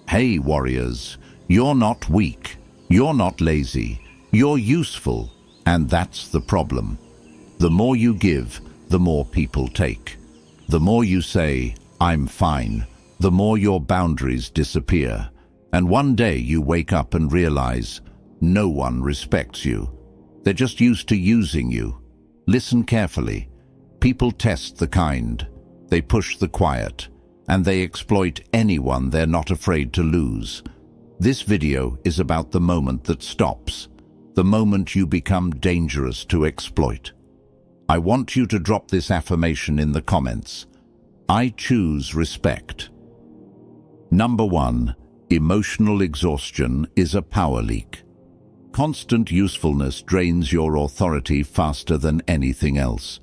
Hey warriors, you're not weak, you're not lazy, you're useful, and that's the problem. The more you give, the more people take. The more you say, I'm fine, the more your boundaries disappear. And one day you wake up and realize no one respects you. They're just used to using you. Listen carefully. People test the kind, they push the quiet, and they exploit anyone they're not afraid to lose. This video is about the moment that stops, the moment you become dangerous to exploit. I want you to drop this affirmation in the comments. I choose respect. Number 1. Emotional exhaustion is a power leak. Constant usefulness drains your authority faster than anything else.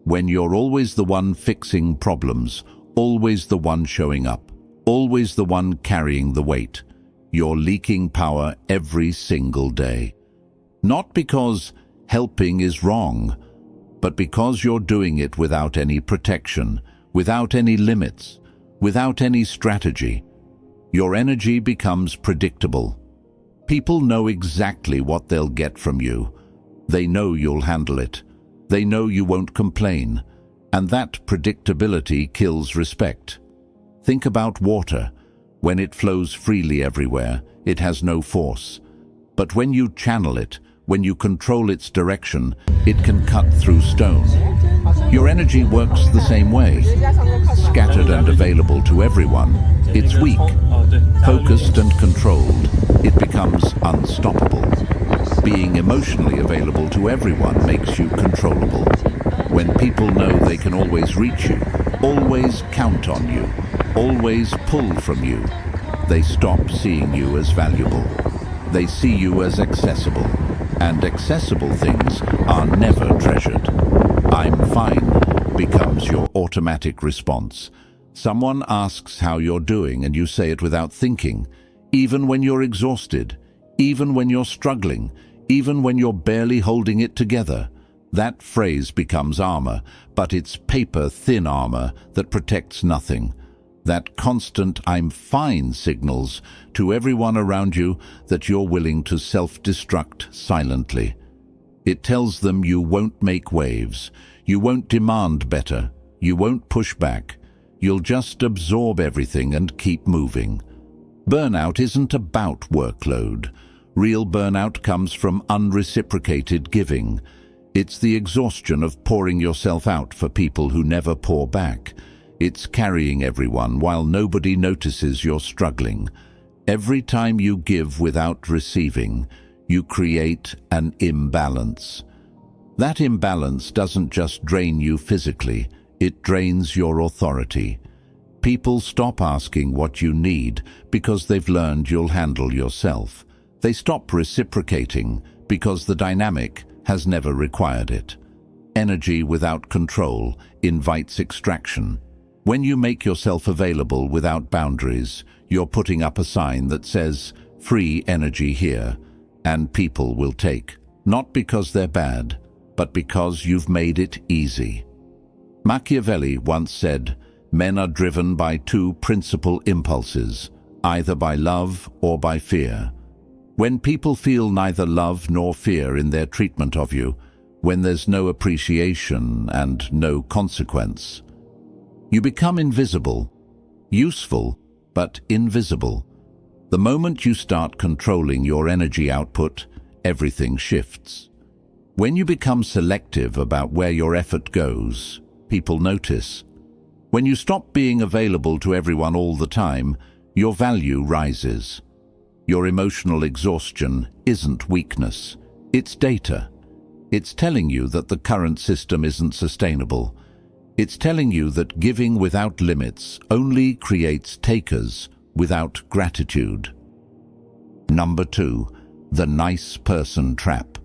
When you're always the one fixing problems, always the one showing up, always the one carrying the weight, you're leaking power every single day. Not because helping is wrong, but because you're doing it without any protection, without any limits, without any strategy. Your energy becomes predictable. People know exactly what they'll get from you. They know you'll handle it. They know you won't complain. And that predictability kills respect. Think about water. When it flows freely everywhere, it has no force. But when you channel it, when you control its direction, it can cut through stone. Your energy works the same way. Scattered and available to everyone, it's weak. Focused and controlled, it becomes unstoppable. Being emotionally available to everyone makes you controllable. When people know they can always reach you, always count on you, always pull from you, they stop seeing you as valuable. They see you as accessible, and accessible things are never treasured. I'm fine becomes your automatic response. Someone asks how you're doing and you say it without thinking, even when you're exhausted, even when you're struggling, even when you're barely holding it together. That phrase becomes armor, but it's paper-thin armor that protects nothing. That constant "I'm fine" signals to everyone around you that you're willing to self-destruct silently. It tells them you won't make waves, you won't demand better, you won't push back. You'll just absorb everything and keep moving. Burnout isn't about workload. Real burnout comes from unreciprocated giving. It's the exhaustion of pouring yourself out for people who never pour back. It's carrying everyone while nobody notices you're struggling. Every time you give without receiving, you create an imbalance. That imbalance doesn't just drain you physically, it drains your authority. People stop asking what you need because they've learned you'll handle yourself. They stop reciprocating because the dynamic has never required it. Energy without control invites extraction. When you make yourself available without boundaries, you're putting up a sign that says, "Free energy here," and people will take, not because they're bad, but because you've made it easy. Machiavelli once said, "Men are driven by two principal impulses, either by love or by fear." When people feel neither love nor fear in their treatment of you, when there's no appreciation and no consequence, you become invisible, useful, but invisible. The moment you start controlling your energy output, everything shifts. When you become selective about where your effort goes, people notice. When you stop being available to everyone all the time, your value rises. Your emotional exhaustion isn't weakness, it's data. It's telling you that the current system isn't sustainable. It's telling you that giving without limits only creates takers without gratitude. Number 2, the nice person trap.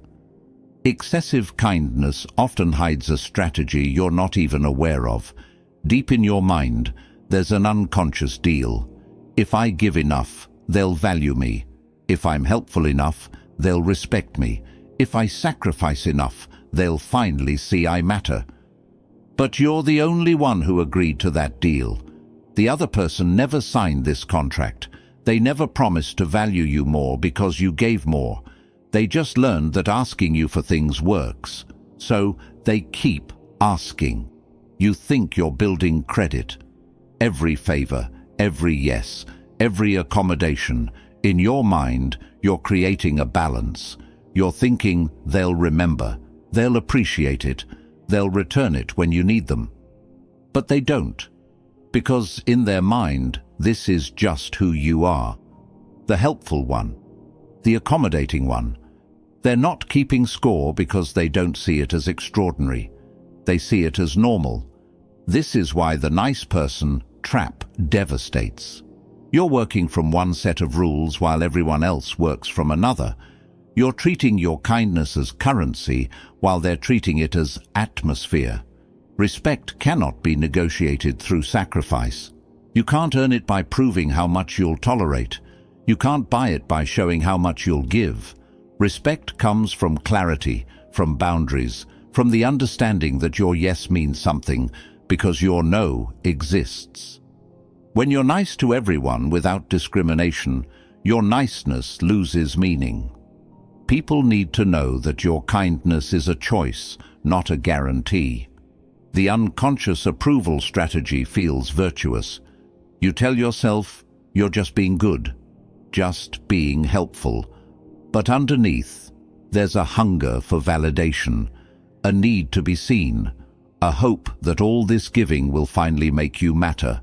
Excessive kindness often hides a strategy you're not even aware of. Deep in your mind, there's an unconscious deal. If I give enough, they'll value me. If I'm helpful enough, they'll respect me. If I sacrifice enough, they'll finally see I matter. But you're the only one who agreed to that deal. The other person never signed this contract. They never promised to value you more because you gave more. They just learned that asking you for things works. So they keep asking. You think you're building credit. Every favor, every yes, every accommodation. In your mind, you're creating a balance. You're thinking they'll remember, they'll appreciate it, they'll return it when you need them. But they don't, because in their mind, this is just who you are. The helpful one, the accommodating one. They're not keeping score because they don't see it as extraordinary. They see it as normal. This is why the nice person trap devastates. You're working from one set of rules while everyone else works from another. You're treating your kindness as currency while they're treating it as atmosphere. Respect cannot be negotiated through sacrifice. You can't earn it by proving how much you'll tolerate. You can't buy it by showing how much you'll give. Respect comes from clarity, from boundaries, from the understanding that your yes means something because your no exists. When you're nice to everyone without discrimination, your niceness loses meaning. People need to know that your kindness is a choice, not a guarantee. The unconscious approval strategy feels virtuous. You tell yourself you're just being good, just being helpful. But underneath, there's a hunger for validation, a need to be seen, a hope that all this giving will finally make you matter.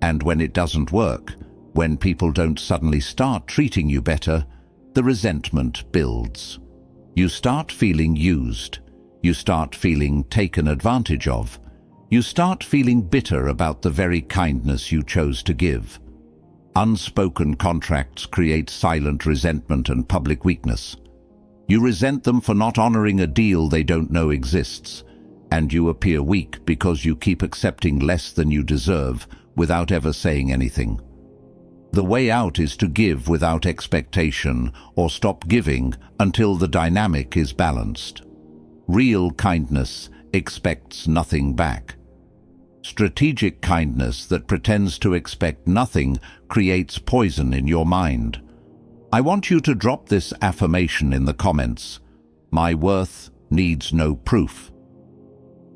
And when it doesn't work, when people don't suddenly start treating you better, the resentment builds. You start feeling used. You start feeling taken advantage of. You start feeling bitter about the very kindness you chose to give. Unspoken contracts create silent resentment and public weakness. You resent them for not honoring a deal they don't know exists, and you appear weak because you keep accepting less than you deserve without ever saying anything. The way out is to give without expectation or stop giving until the dynamic is balanced. Real kindness expects nothing back. Strategic kindness that pretends to expect nothing creates poison in your mind. I want you to drop this affirmation in the comments. My worth needs no proof.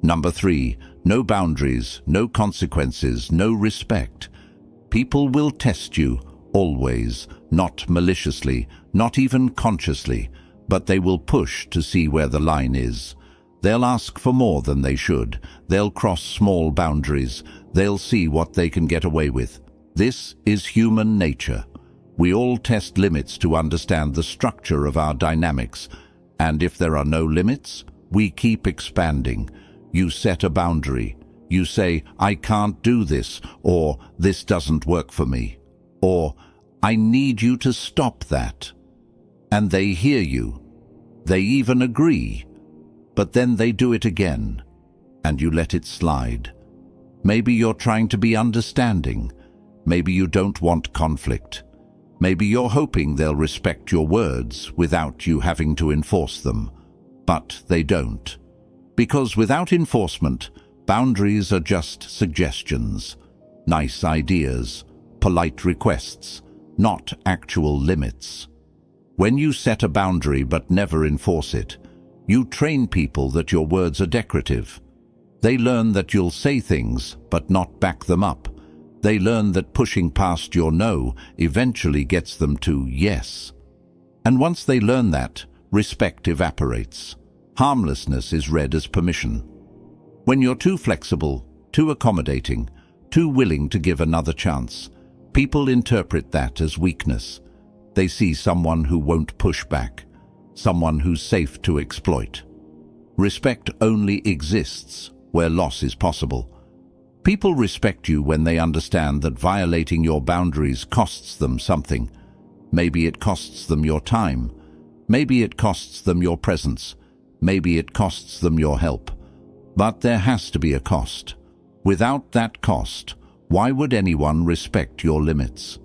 Number 3, no boundaries, no consequences, no respect. People will test you, always, not maliciously, not even consciously, but they will push to see where the line is. They'll ask for more than they should. They'll cross small boundaries. They'll see what they can get away with. This is human nature. We all test limits to understand the structure of our dynamics. And if there are no limits, we keep expanding. You set a boundary. You say, I can't do this, or this doesn't work for me, or I need you to stop that. And they hear you. They even agree. But then they do it again, and you let it slide. Maybe you're trying to be understanding. Maybe you don't want conflict. Maybe you're hoping they'll respect your words without you having to enforce them. But they don't. Because without enforcement, boundaries are just suggestions, nice ideas, polite requests, not actual limits. When you set a boundary but never enforce it, you train people that your words are decorative. They learn that you'll say things but not back them up. They learn that pushing past your no eventually gets them to yes. And once they learn that, respect evaporates. Harmlessness is read as permission. When you're too flexible, too accommodating, too willing to give another chance, people interpret that as weakness. They see someone who won't push back, someone who's safe to exploit. Respect only exists where loss is possible. People respect you when they understand that violating your boundaries costs them something. Maybe it costs them your time. Maybe it costs them your presence. Maybe it costs them your help. But there has to be a cost. Without that cost, why would anyone respect your limits?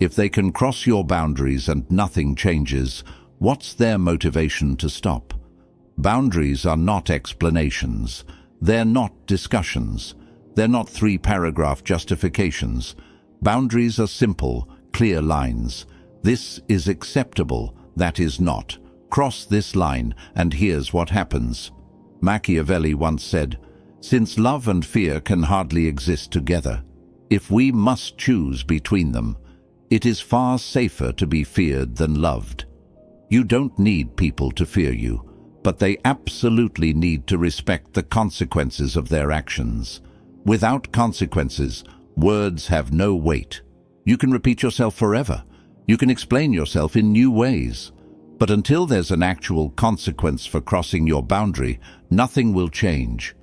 If they can cross your boundaries and nothing changes, what's their motivation to stop? Boundaries are not explanations. They're not discussions. They're not 3-paragraph justifications. Boundaries are simple, clear lines. This is acceptable, that is not. Cross this line, and here's what happens. Machiavelli once said, "Since love and fear can hardly exist together, if we must choose between them, it is far safer to be feared than loved." You don't need people to fear you, but they absolutely need to respect the consequences of their actions. Without consequences, words have no weight. You can repeat yourself forever. You can explain yourself in new ways. But until there's an actual consequence for crossing your boundary, nothing will change.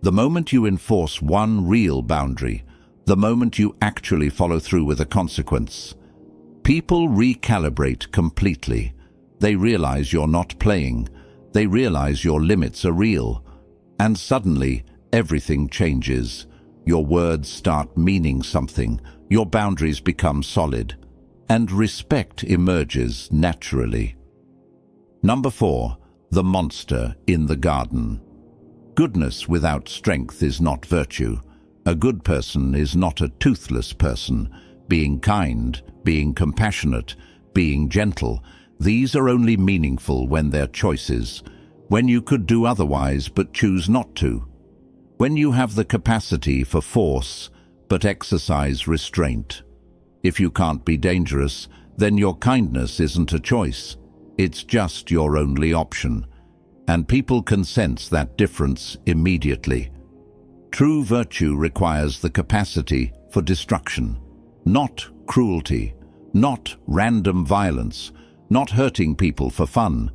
The moment you enforce one real boundary, the moment you actually follow through with a consequence, people recalibrate completely. They realize you're not playing. They realize your limits are real. And suddenly, everything changes. Your words start meaning something. Your boundaries become solid. And respect emerges naturally. Number 4, the monster in the garden. Goodness without strength is not virtue. A good person is not a toothless person. Being kind, being compassionate, being gentle, these are only meaningful when they're choices, when you could do otherwise but choose not to. When you have the capacity for force but exercise restraint. If you can't be dangerous, then your kindness isn't a choice. It's just your only option. And people can sense that difference immediately. True virtue requires the capacity for destruction, not cruelty, not random violence, not hurting people for fun,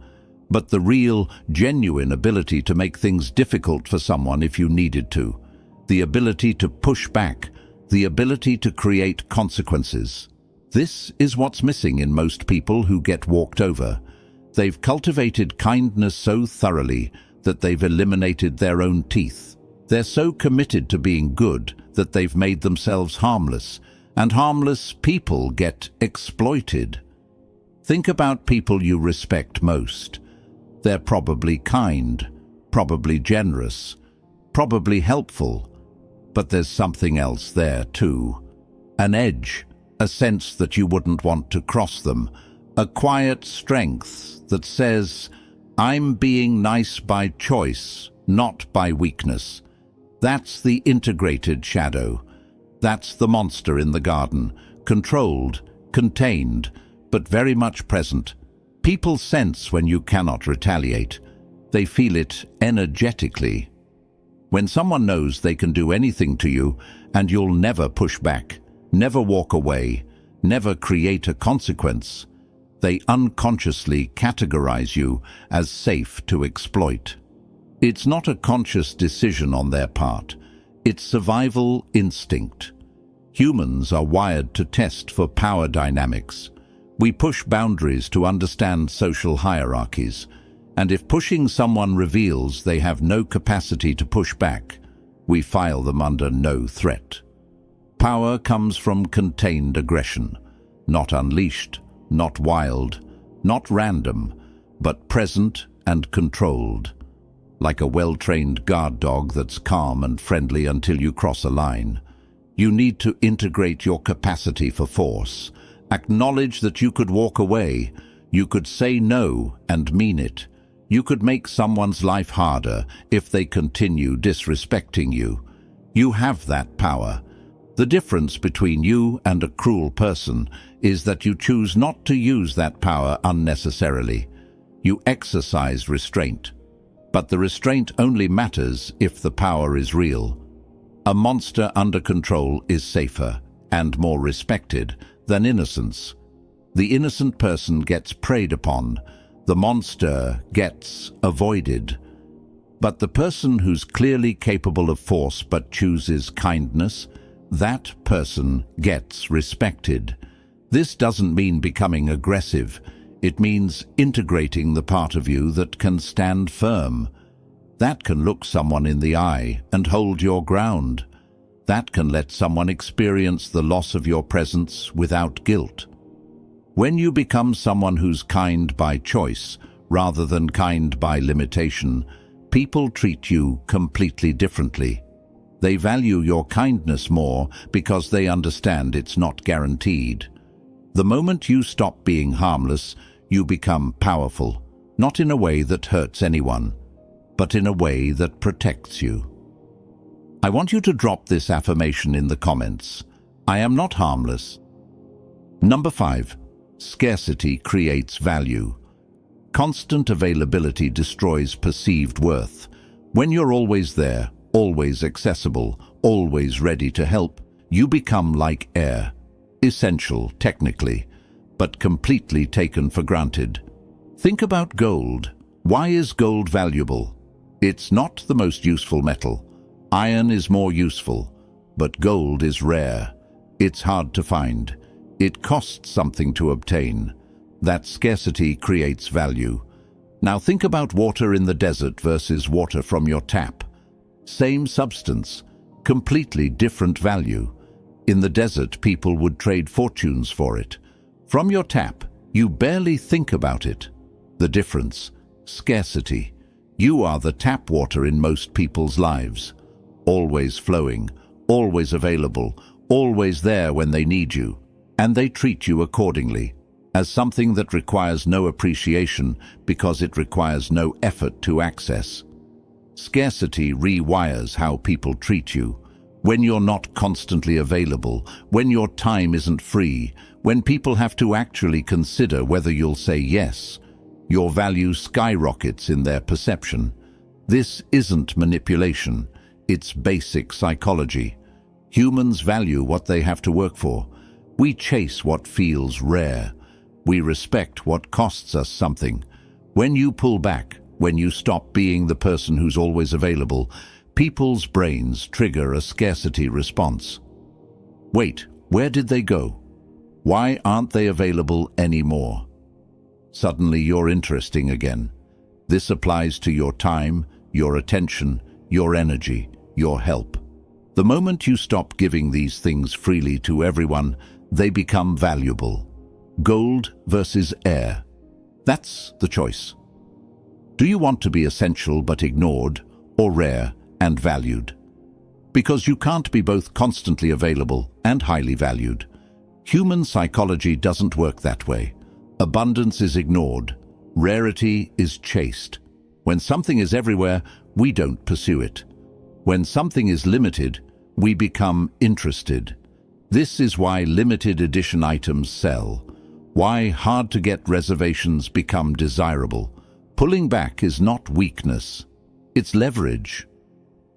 but the real, genuine ability to make things difficult for someone if you needed to, the ability to push back, the ability to create consequences. This is what's missing in most people who get walked over. They've cultivated kindness so thoroughly that they've eliminated their own teeth. They're so committed to being good that they've made themselves harmless, and harmless people get exploited. Think about people you respect most. They're probably kind, probably generous, probably helpful, but there's something else there too. An edge, a sense that you wouldn't want to cross them, a quiet strength that says, "I'm being nice by choice, not by weakness." That's the integrated shadow. That's the monster in the garden, controlled, contained, but very much present. People sense when you cannot retaliate. They feel it energetically. When someone knows they can do anything to you and you'll never push back, never walk away, never create a consequence, they unconsciously categorize you as safe to exploit. It's not a conscious decision on their part. It's survival instinct. Humans are wired to test for power dynamics. We push boundaries to understand social hierarchies, and if pushing someone reveals they have no capacity to push back, we file them under no threat. Power comes from contained aggression, not unleashed, not wild, not random, but present and controlled. Like a well-trained guard dog that's calm and friendly until you cross a line. You need to integrate your capacity for force. Acknowledge that you could walk away. You could say no and mean it. You could make someone's life harder if they continue disrespecting you. You have that power. The difference between you and a cruel person is that you choose not to use that power unnecessarily. You exercise restraint. But the restraint only matters if the power is real. A monster under control is safer and more respected than innocence. The innocent person gets preyed upon. The monster gets avoided. But the person who's clearly capable of force but chooses kindness, that person gets respected. This doesn't mean becoming aggressive. It means integrating the part of you that can stand firm. That can look someone in the eye and hold your ground. That can let someone experience the loss of your presence without guilt. When you become someone who's kind by choice rather than kind by limitation, people treat you completely differently. They value your kindness more because they understand it's not guaranteed. The moment you stop being harmless, you become powerful, not in a way that hurts anyone, but in a way that protects you. I want you to drop this affirmation in the comments. I am not harmless. Number 5. Scarcity creates value. Constant availability destroys perceived worth. When you're always there, always accessible, always ready to help, you become like air. Essential, technically, but completely taken for granted. Think about gold. Why is gold valuable? It's not the most useful metal. Iron is more useful, but gold is rare. It's hard to find. It costs something to obtain. That scarcity creates value. Now think about water in the desert versus water from your tap. Same substance, completely different value. In the desert, people would trade fortunes for it. From your tap, you barely think about it. The difference, scarcity. You are the tap water in most people's lives. Always flowing, always available, always there when they need you. And they treat you accordingly, as something that requires no appreciation because it requires no effort to access. Scarcity rewires how people treat you. When you're not constantly available, when your time isn't free, when people have to actually consider whether you'll say yes, your value skyrockets in their perception. This isn't manipulation, it's basic psychology. Humans value what they have to work for. We chase what feels rare. We respect what costs us something. When you pull back, when you stop being the person who's always available, people's brains trigger a scarcity response. Wait, where did they go? Why aren't they available anymore? Suddenly you're interesting again. This applies to your time, your attention, your energy, your help. The moment you stop giving these things freely to everyone, they become valuable. Gold versus air. That's the choice. Do you want to be essential but ignored, or rare and valued? Because you can't be both constantly available and highly valued. Human psychology doesn't work that way. Abundance is ignored. Rarity is chased. When something is everywhere, we don't pursue it. When something is limited, we become interested. This is why limited edition items sell. Why hard-to-get reservations become desirable. Pulling back is not weakness. It's leverage.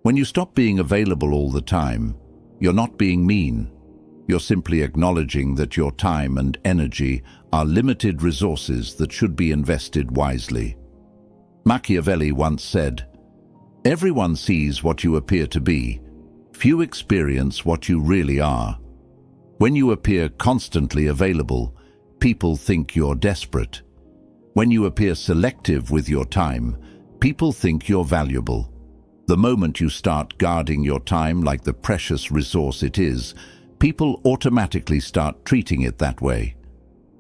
When you stop being available all the time, you're not being mean. You're simply acknowledging that your time and energy are limited resources that should be invested wisely. Machiavelli once said, "Everyone sees what you appear to be. Few experience what you really are." When you appear constantly available, people think you're desperate. When you appear selective with your time, people think you're valuable. The moment you start guarding your time like the precious resource it is, people automatically start treating it that way.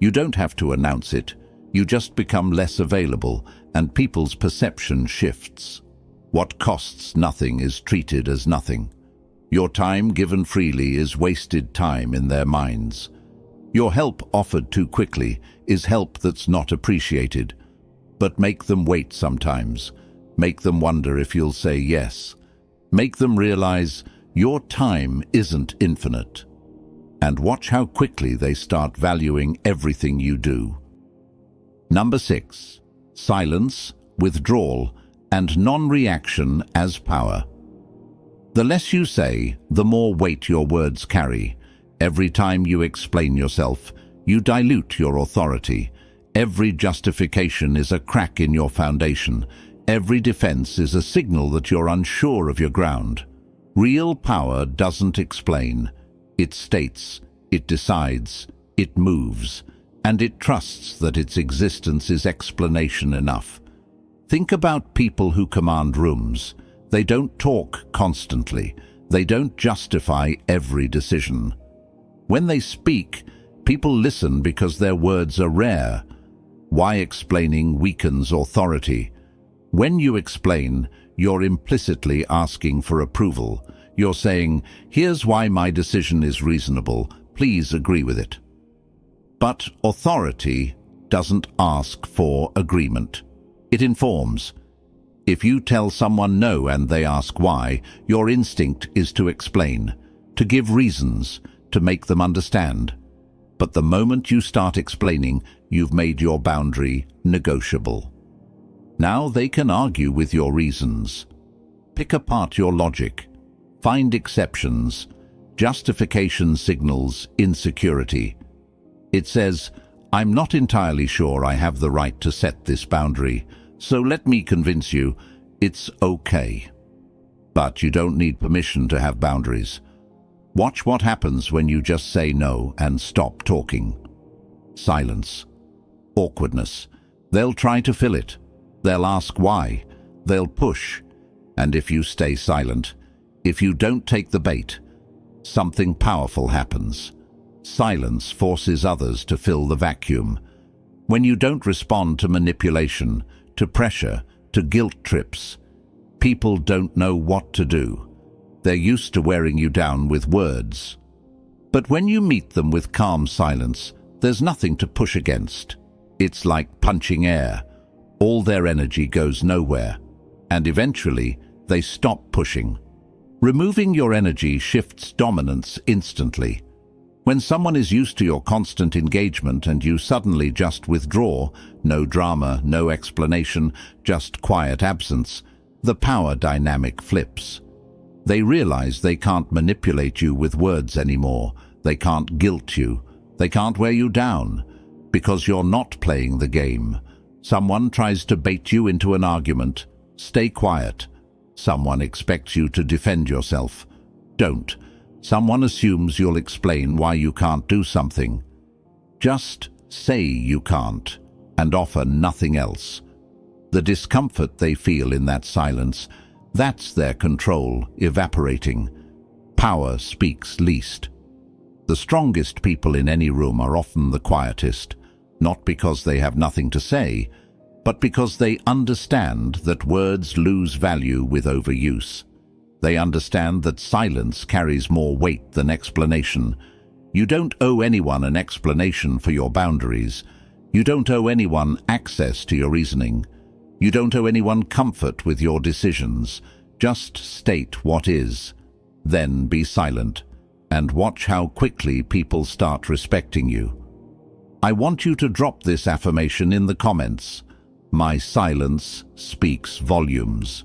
You don't have to announce it. You just become less available, and people's perception shifts. What costs nothing is treated as nothing. Your time given freely is wasted time in their minds. Your help offered too quickly is help that's not appreciated. But make them wait sometimes. Make them wonder if you'll say yes. Make them realize your time isn't infinite. And watch how quickly they start valuing everything you do. Number 6. Silence, withdrawal, and non-reaction as power. The less you say, the more weight your words carry. Every time you explain yourself, you dilute your authority. Every justification is a crack in your foundation. Every defense is a signal that you're unsure of your ground. Real power doesn't explain. It states, it decides, it moves, and it trusts that its existence is explanation enough. Think about people who command rooms. They don't talk constantly. They don't justify every decision. When they speak, people listen because their words are rare. Why explaining weakens authority? When you explain, you're implicitly asking for approval. You're saying, "Here's why my decision is reasonable. Please agree with it." But authority doesn't ask for agreement. It informs. If you tell someone no and they ask why, your instinct is to explain, to give reasons, to make them understand. But the moment you start explaining, you've made your boundary negotiable. Now they can argue with your reasons. Pick apart your logic. Find exceptions. Justification signals insecurity. It says, I'm not entirely sure I have the right to set this boundary, so let me convince you it's okay. But you don't need permission to have boundaries. Watch what happens when you just say no and stop talking. Silence. Awkwardness. They'll try to fill it. They'll ask why. They'll push. And if you stay silent, if you don't take the bait, something powerful happens. Silence forces others to fill the vacuum. When you don't respond to manipulation, to pressure, to guilt trips, people don't know what to do. They're used to wearing you down with words. But when you meet them with calm silence, there's nothing to push against. It's like punching air. All their energy goes nowhere, and eventually they stop pushing. Removing your energy shifts dominance instantly. When someone is used to your constant engagement and you suddenly just withdraw, no drama, no explanation, just quiet absence, the power dynamic flips. They realize they can't manipulate you with words anymore. They can't guilt you. They can't wear you down, because you're not playing the game. Someone tries to bait you into an argument. Stay quiet. Someone expects you to defend yourself. Don't. Someone assumes you'll explain why you can't do something. Just say you can't and offer nothing else. The discomfort they feel in that silence, that's their control evaporating. Power speaks least. The strongest people in any room are often the quietest, not because they have nothing to say, but because they understand that words lose value with overuse. They understand that silence carries more weight than explanation. You don't owe anyone an explanation for your boundaries. You don't owe anyone access to your reasoning. You don't owe anyone comfort with your decisions. Just state what is. Then be silent, and watch how quickly people start respecting you. I want you to drop this affirmation in the comments. My silence speaks volumes.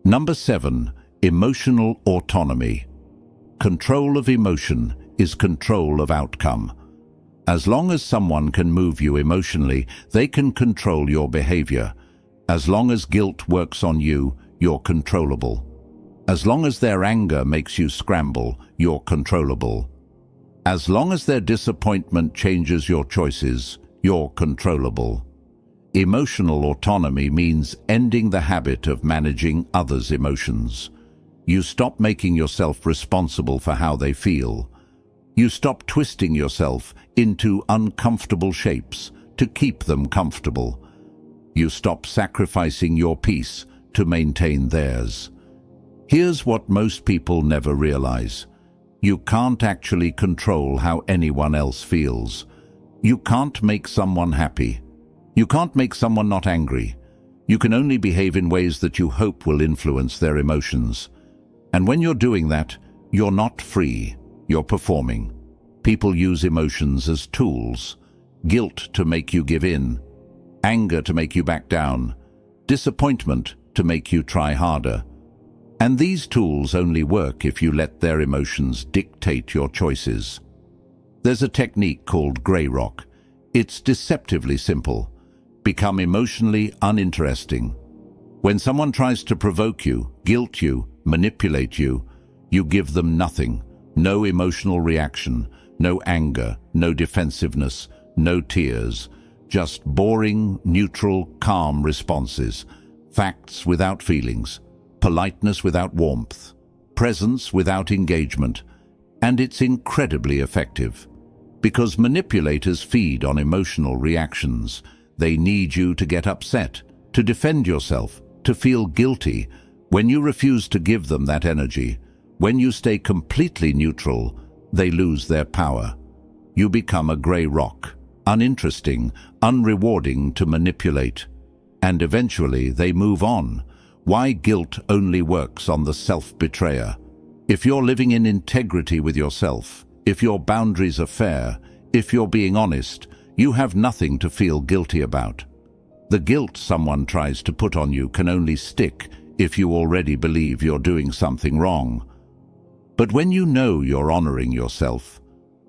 Number 7. Emotional autonomy. Control of emotion is control of outcome. As long as someone can move you emotionally, they can control your behavior. As long as guilt works on you, you're controllable. As long as their anger makes you scramble, you're controllable. As long as their disappointment changes your choices, you're controllable. Emotional autonomy means ending the habit of managing others' emotions. You stop making yourself responsible for how they feel. You stop twisting yourself into uncomfortable shapes to keep them comfortable. You stop sacrificing your peace to maintain theirs. Here's what most people never realize. You can't actually control how anyone else feels. You can't make someone happy. You can't make someone not angry. You can only behave in ways that you hope will influence their emotions. And when you're doing that, you're not free, you're performing. People use emotions as tools. Guilt to make you give in. Anger to make you back down. Disappointment to make you try harder. And these tools only work if you let their emotions dictate your choices. There's a technique called gray rock. It's deceptively simple. Become emotionally uninteresting. When someone tries to provoke you, guilt you, manipulate you, you give them nothing. No emotional reaction, no anger, no defensiveness, no tears. Just boring, neutral, calm responses. Facts without feelings. Politeness without warmth. Presence without engagement. And it's incredibly effective. Because manipulators feed on emotional reactions. They need you to get upset, to defend yourself, to feel guilty. When you refuse to give them that energy, when you stay completely neutral, they lose their power. you become a grey rock, uninteresting, unrewarding to manipulate. And eventually they move on. Why guilt only works on the self-betrayer. If you're living in integrity with yourself, if your boundaries are fair, if you're being honest, you have nothing to feel guilty about. The guilt someone tries to put on you can only stick if you already believe you're doing something wrong. But when you know you're honoring yourself,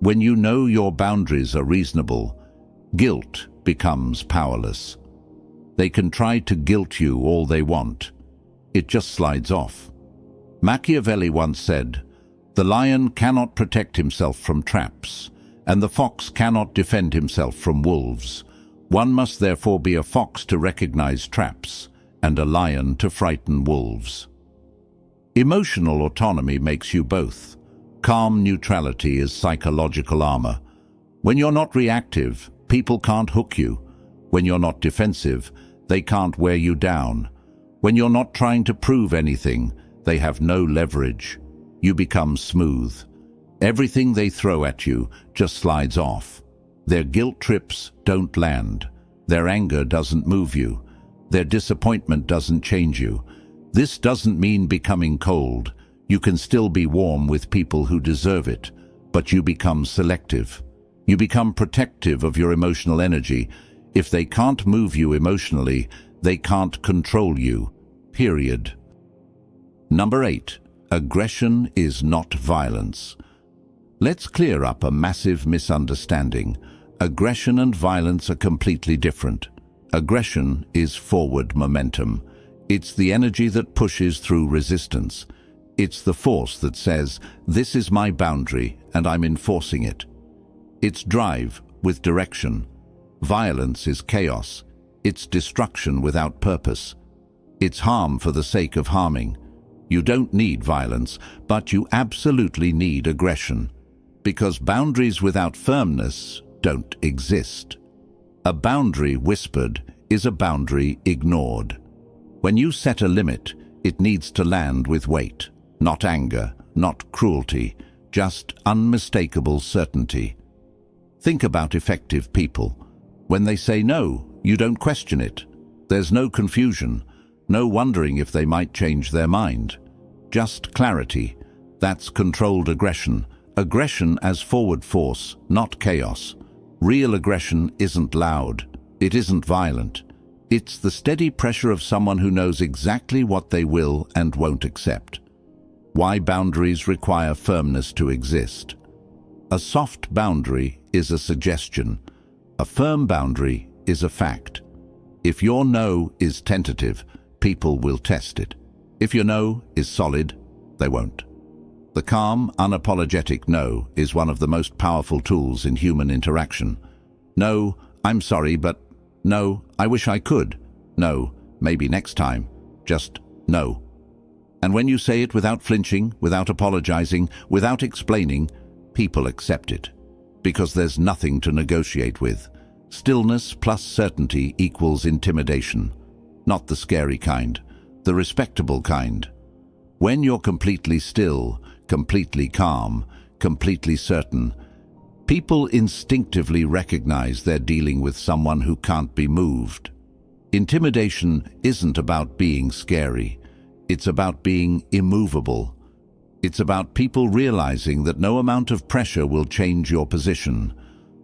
when you know your boundaries are reasonable, guilt becomes powerless. They can try to guilt you all they want. It just slides off. Machiavelli once said, "The lion cannot protect himself from traps, and the fox cannot defend himself from wolves. One must therefore be a fox to recognize traps, and a lion to frighten wolves." Emotional autonomy makes you both. Calm neutrality is psychological armor. When you're not reactive, people can't hook you. When you're not defensive, they can't wear you down. When you're not trying to prove anything, they have no leverage. You become smooth. Everything they throw at you just slides off. Their guilt trips don't land. Their anger doesn't move you. Their disappointment doesn't change you. This doesn't mean becoming cold. You can still be warm with people who deserve it, but you become selective. You become protective of your emotional energy. If they can't move you emotionally, they can't control you. Period. Number 8. Aggression is not violence. Let's clear up a massive misunderstanding. Aggression and violence are completely different. Aggression is forward momentum. It's the energy that pushes through resistance. It's the force that says, "This is my boundary and I'm enforcing it." It's drive with direction. Violence is chaos. It's destruction without purpose. It's harm for the sake of harming. You don't need violence, but you absolutely need aggression. Because boundaries without firmness don't exist. A boundary whispered is a boundary ignored. When you set a limit, it needs to land with weight, not anger, not cruelty, just unmistakable certainty. Think about effective people. When they say no, you don't question it. There's no confusion, no wondering if they might change their mind. Just clarity. That's controlled aggression. Aggression as forward force, not chaos. Real aggression isn't loud. It isn't violent. It's the steady pressure of someone who knows exactly what they will and won't accept. Why boundaries require firmness to exist. A soft boundary is a suggestion. A firm boundary is a fact. If your no is tentative, people will test it. If your no is solid, they won't. The calm, unapologetic no is one of the most powerful tools in human interaction. No, I'm sorry, but no, I wish I could. No, maybe next time. Just no. And when you say it without flinching, without apologizing, without explaining, people accept it. Because there's nothing to negotiate with. Stillness plus certainty equals intimidation. Not the scary kind, the respectable kind. When you're completely still, completely calm, completely certain, people instinctively recognize they're dealing with someone who can't be moved. Intimidation isn't about being scary. It's about being immovable. It's about people realizing that no amount of pressure will change your position.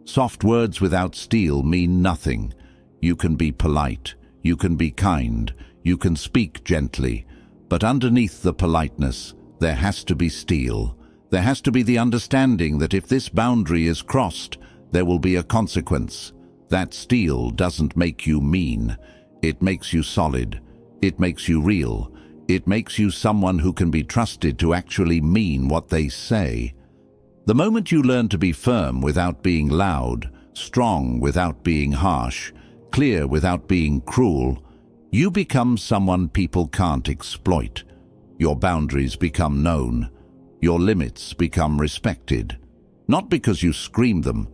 Soft words without steel mean nothing. You can be polite, you can be kind, you can speak gently, but underneath the politeness, there has to be steel. There has to be the understanding that if this boundary is crossed, there will be a consequence. That steel doesn't make you mean. It makes you solid. It makes you real. It makes you someone who can be trusted to actually mean what they say. The moment you learn to be firm without being loud, strong without being harsh, clear without being cruel, you become someone people can't exploit. Your boundaries become known. Your limits become respected. Not because you screamed them,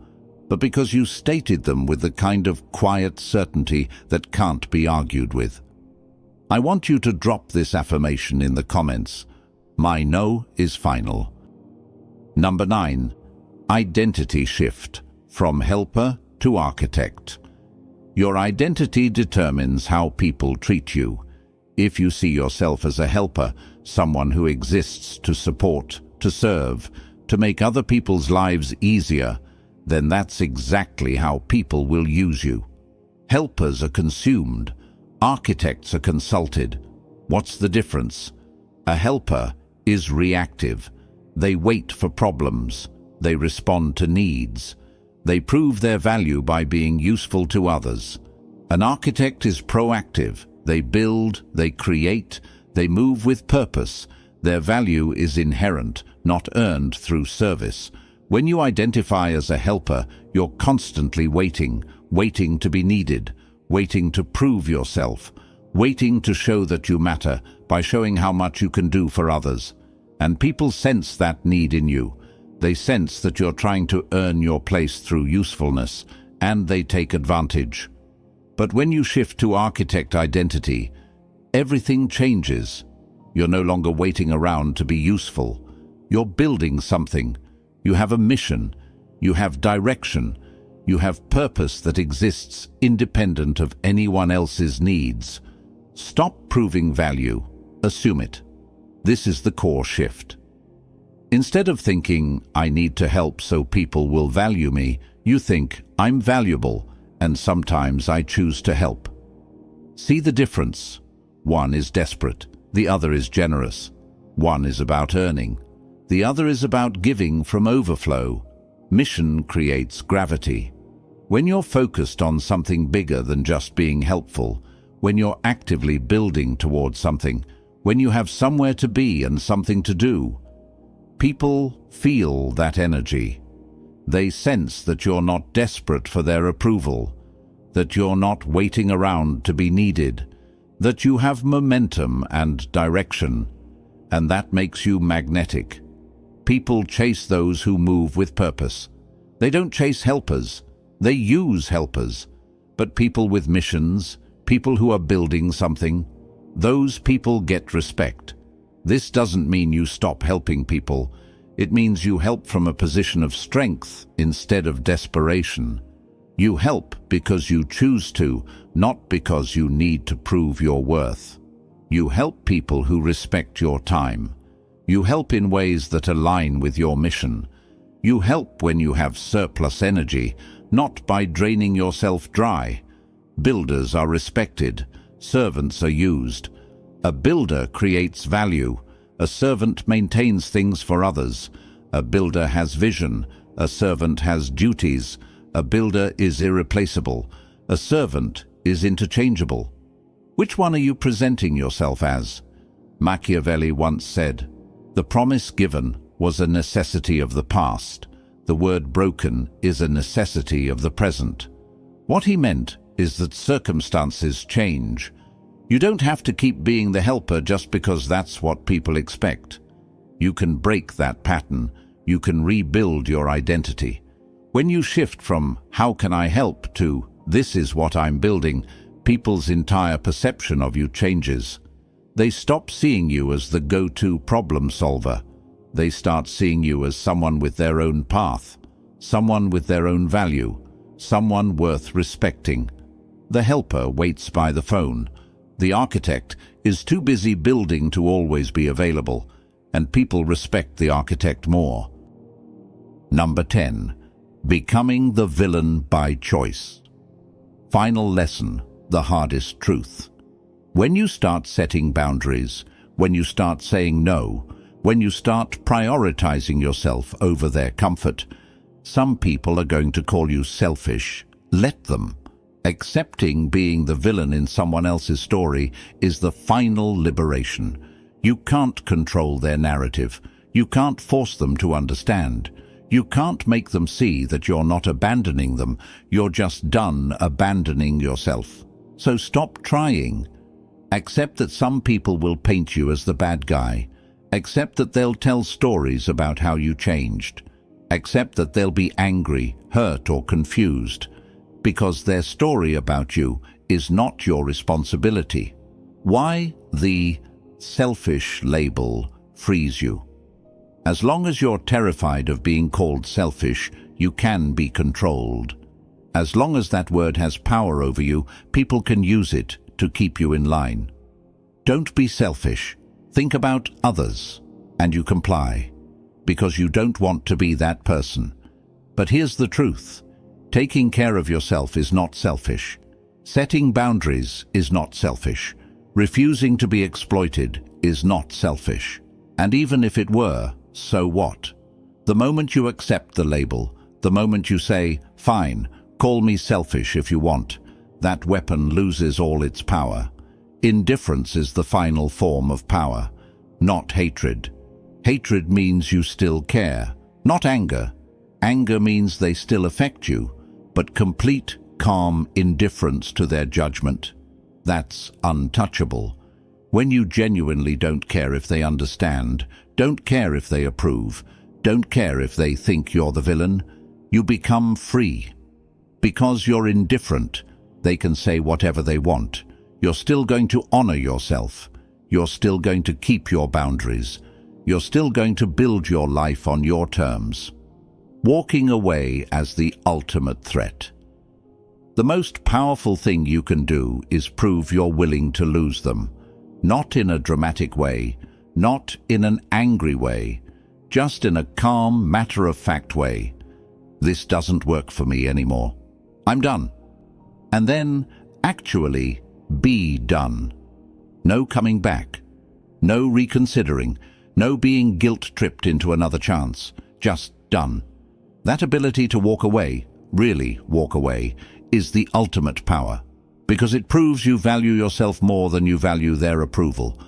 but because you stated them with the kind of quiet certainty that can't be argued with. I want you to drop this affirmation in the comments. My no is final. Number 9. Identity shift from helper to architect. Your identity determines how people treat you. If you see yourself as a helper, someone who exists to support, to serve, to make other people's lives easier, then that's exactly how people will use you. Helpers are consumed. Architects are consulted. What's the difference? A helper is reactive. They wait for problems. They respond to needs. They prove their value by being useful to others. An architect is proactive. They build, they create, they move with purpose. Their value is inherent, not earned through service. When you identify as a helper, you're constantly waiting to be needed, waiting to prove yourself, waiting to show that you matter by showing how much you can do for others. And people sense that need in you. They sense that you're trying to earn your place through usefulness, and they take advantage. But when you shift to architect identity, everything changes. You're no longer waiting around to be useful. You're building something. You have a mission. You have direction. You have purpose that exists independent of anyone else's needs. Stop proving value. Assume it. This is the core shift. Instead of thinking, I need to help so people will value me, you think, I'm valuable, and sometimes I choose to help. See the difference. One is desperate. The other is generous. One is about earning. The other is about giving from overflow. Mission creates gravity. When you're focused on something bigger than just being helpful, when you're actively building towards something, when you have somewhere to be and something to do, people feel that energy. They sense that you're not desperate for their approval, that you're not waiting around to be needed, that you have momentum and direction, and that makes you magnetic. People chase those who move with purpose. They don't chase helpers, they use helpers. But people with missions, people who are building something, those people get respect. This doesn't mean you stop helping people. It means you help from a position of strength instead of desperation. You help because you choose to, not because you need to prove your worth. You help people who respect your time. You help in ways that align with your mission. You help when you have surplus energy, not by draining yourself dry. Builders are respected. Servants are used. A builder creates value. A servant maintains things for others. A builder has vision. A servant has duties. A builder is irreplaceable. A servant is interchangeable. Which one are you presenting yourself as? Machiavelli once said, "The promise given was a necessity of the past. The word broken is a necessity of the present." What he meant is that circumstances change. You don't have to keep being the helper just because that's what people expect. You can break that pattern. You can rebuild your identity. When you shift from "how can I help" to "this is what I'm building," people's entire perception of you changes. They stop seeing you as the go-to problem solver. They start seeing you as someone with their own path, someone with their own value, someone worth respecting. The helper waits by the phone. The architect is too busy building to always be available, and people respect the architect more. Number 10. Becoming the villain by choice. Final lesson, the hardest truth. When you start setting boundaries, when you start saying no, when you start prioritizing yourself over their comfort, some people are going to call you selfish. Let them. Accepting being the villain in someone else's story is the final liberation. You can't control their narrative. You can't force them to understand. You can't make them see that you're not abandoning them. You're just done abandoning yourself. So stop trying. Accept that some people will paint you as the bad guy. Accept that they'll tell stories about how you changed. Accept that they'll be angry, hurt, or confused, because their story about you is not your responsibility. Why the selfish label frees you? As long as you're terrified of being called selfish, you can be controlled. As long as that word has power over you, people can use it to keep you in line. Don't be selfish. Think about others, and you comply, because you don't want to be that person. But here's the truth. Taking care of yourself is not selfish. Setting boundaries is not selfish. Refusing to be exploited is not selfish. And even if it were, so what? The moment you accept the label, the moment you say, "Fine, call me selfish if you want," that weapon loses all its power. Indifference is the final form of power, not hatred. Hatred means you still care, not anger. Anger means they still affect you, but complete, calm indifference to their judgment, that's untouchable. When you genuinely don't care if they understand, don't care if they approve, don't care if they think you're the villain, you become free. Because you're indifferent, they can say whatever they want. You're still going to honor yourself. You're still going to keep your boundaries. You're still going to build your life on your terms. Walking away as the ultimate threat. The most powerful thing you can do is prove you're willing to lose them. Not in a dramatic way, not in an angry way, just in a calm, matter-of-fact way. This doesn't work for me anymore. I'm done. And then, actually, be done. No coming back. No reconsidering. No being guilt-tripped into another chance. Just done. That ability to walk away, really walk away, is the ultimate power, because it proves you value yourself more than you value their approval.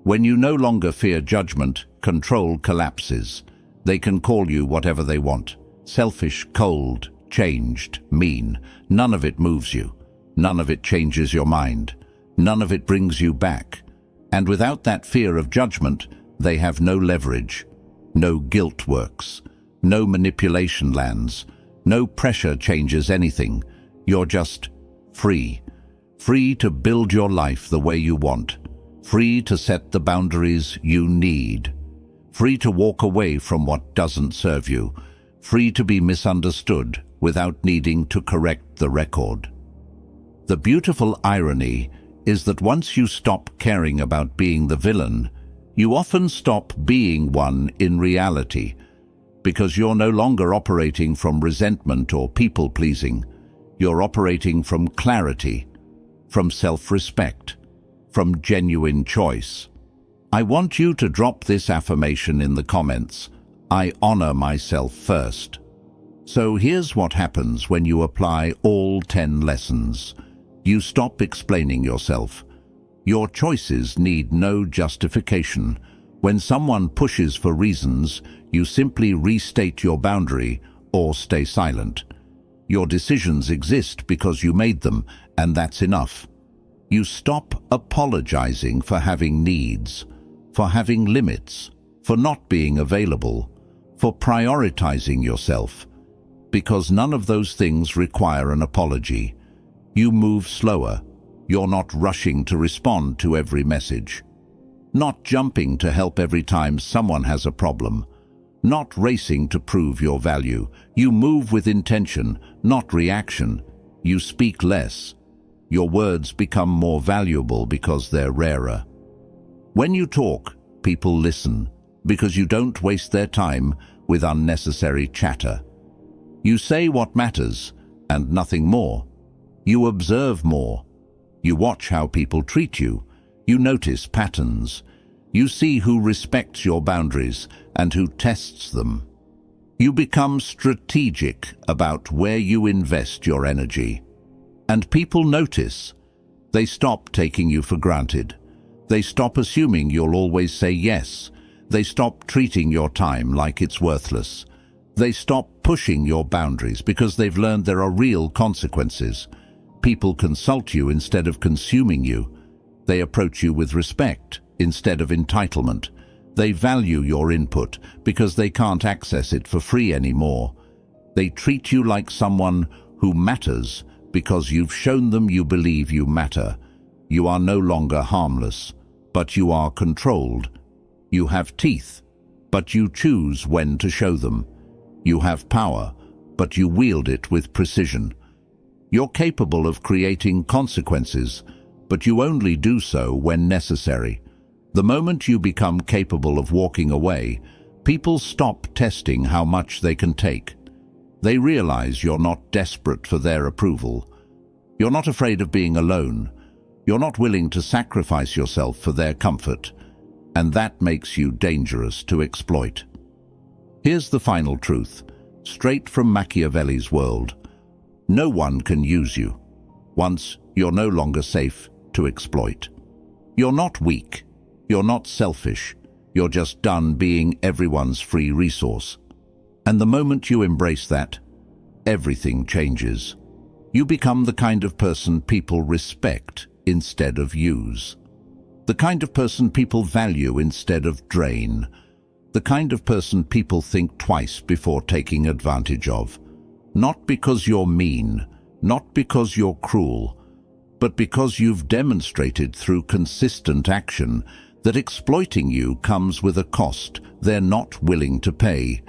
When you no longer fear judgment, control collapses. They can call you whatever they want. Selfish, cold, changed, mean. None of it moves you. None of it changes your mind. None of it brings you back. And without that fear of judgment, they have no leverage. No guilt works. No manipulation lands. No pressure changes anything. You're just free. Free to build your life the way you want. Free to set the boundaries you need. Free to walk away from what doesn't serve you. Free to be misunderstood without needing to correct the record. The beautiful irony is that once you stop caring about being the villain, you often stop being one in reality, because you're no longer operating from resentment or people-pleasing. You're operating from clarity, from self-respect, from genuine choice. I want you to drop this affirmation in the comments. I honor myself first. So here's what happens when you apply all 10 lessons. You stop explaining yourself. Your choices need no justification. When someone pushes for reasons, you simply restate your boundary or stay silent. Your decisions exist because you made them, and that's enough. You stop apologizing for having needs, for having limits, for not being available, for prioritizing yourself, because none of those things require an apology. You move slower. You're not rushing to respond to every message. Not jumping to help every time someone has a problem. Not racing to prove your value. You move with intention, not reaction. You speak less. Your words become more valuable because they're rarer. When you talk, people listen, because you don't waste their time with unnecessary chatter. You say what matters, and nothing more. You observe more. You watch how people treat you. You notice patterns. You see who respects your boundaries and who tests them. You become strategic about where you invest your energy. And people notice. They stop taking you for granted. They stop assuming you'll always say yes. They stop treating your time like it's worthless. They stop pushing your boundaries because they've learned there are real consequences. People consult you instead of consuming you. They approach you with respect instead of entitlement. They value your input because they can't access it for free anymore. They treat you like someone who matters because you've shown them you believe you matter. You are no longer harmless, but you are controlled. You have teeth. but you choose when to show them. You have power, but you wield it with precision. You're capable of creating consequences, but you only do so when necessary. The moment you become capable of walking away, people stop testing how much they can take. They realize you're not desperate for their approval. You're not afraid of being alone. You're not willing to sacrifice yourself for their comfort, and that makes you dangerous to exploit. Here's the final truth, straight from Machiavelli's world. No one can use you. Once, you're no longer safe to exploit. You're not weak. You're not selfish. You're just done being everyone's free resource. And the moment you embrace that, everything changes. You become the kind of person people respect instead of use. The kind of person people value instead of drain. The kind of person people think twice before taking advantage of. Not because you're mean, not because you're cruel, but because you've demonstrated through consistent action that exploiting you comes with a cost they're not willing to pay.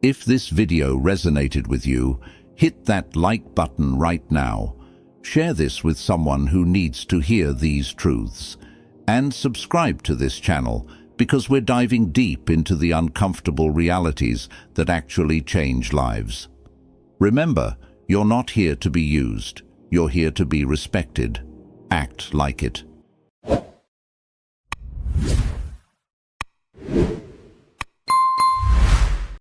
If this video resonated with you, hit that like button right now. Share this with someone who needs to hear these truths. And subscribe to this channel because we're diving deep into the uncomfortable realities that actually change lives. Remember, you're not here to be used. You're here to be respected. Act like it.